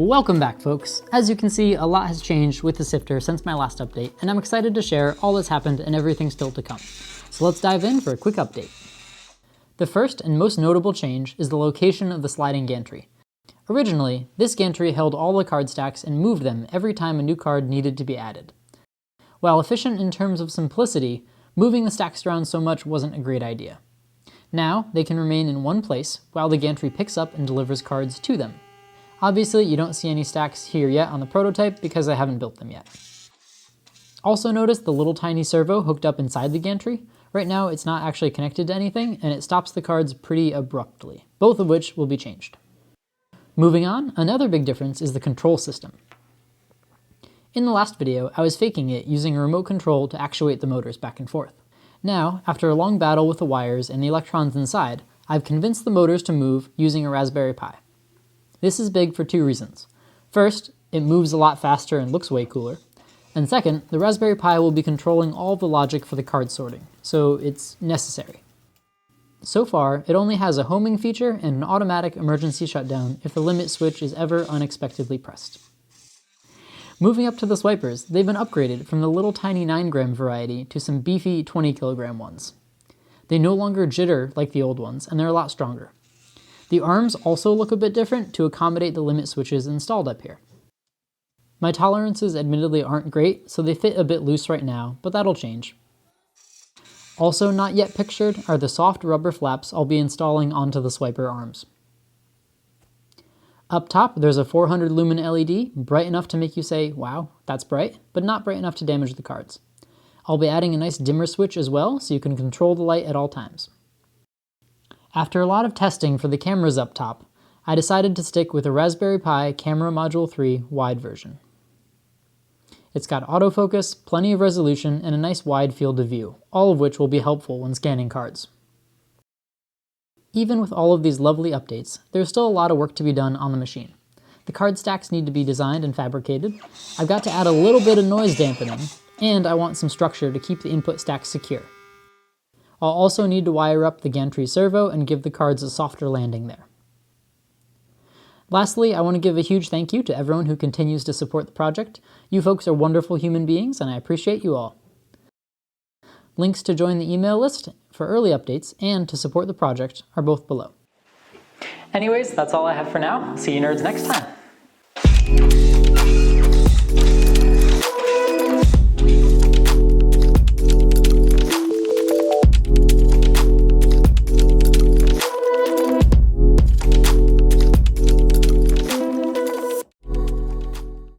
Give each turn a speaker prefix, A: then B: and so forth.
A: Welcome back, folks. As you can see, a lot has changed with the Sifter since my last update, and I'm excited to share all that's happened and everything still to come. So let's dive in for a quick update. The first and most notable change is the location of the sliding gantry. Originally, this gantry held all the card stacks and moved them every time a new card needed to be added. While efficient in terms of simplicity, moving the stacks around so much wasn't a great idea. Now, they can remain in one place while the gantry picks up and delivers cards to them. Obviously, you don't see any stacks here yet on the prototype because I haven't built them yet. Also notice the little tiny servo hooked up inside the gantry. Right now, it's not actually connected to anything, and it stops the cards pretty abruptly, both of which will be changed. Moving on, another big difference is the control system. In the last video, I was faking it using a remote control to actuate the motors back and forth. Now, after a long battle with the wires and the electrons inside, I've convinced the motors to move using a Raspberry Pi. This is big for two reasons. First, it moves a lot faster and looks way cooler. And second, the Raspberry Pi will be controlling all of the logic for the card sorting, so it's necessary. So far, it only has a homing feature and an automatic emergency shutdown if the limit switch is ever unexpectedly pressed. Moving up to the swipers, they've been upgraded from the little tiny 9-gram variety to some beefy 20-kilogram ones. They no longer jitter like the old ones, and they're a lot stronger. The arms also look a bit different to accommodate the limit switches installed up here. My tolerances admittedly aren't great, so they fit a bit loose right now, but that'll change. Also not yet pictured are the soft rubber flaps I'll be installing onto the swiper arms. Up top, there's a 400 lumen LED, bright enough to make you say, wow, that's bright, but not bright enough to damage the cards. I'll be adding a nice dimmer switch as well, so you can control the light at all times. After a lot of testing for the cameras up top, I decided to stick with a Raspberry Pi Camera Module 3 wide version. It's got autofocus, plenty of resolution, and a nice wide field of view, all of which will be helpful when scanning cards. Even with all of these lovely updates, there's still a lot of work to be done on the machine. The card stacks need to be designed and fabricated, I've got to add a little bit of noise dampening, and I want some structure to keep the input stacks secure. I'll also need to wire up the gantry servo and give the cards a softer landing there. Lastly, I want to give a huge thank you to everyone who continues to support the project. You folks are wonderful human beings, and I appreciate you all. Links to join the email list for early updates and to support the project are both below. Anyways, that's all I have for now. See you nerds next time.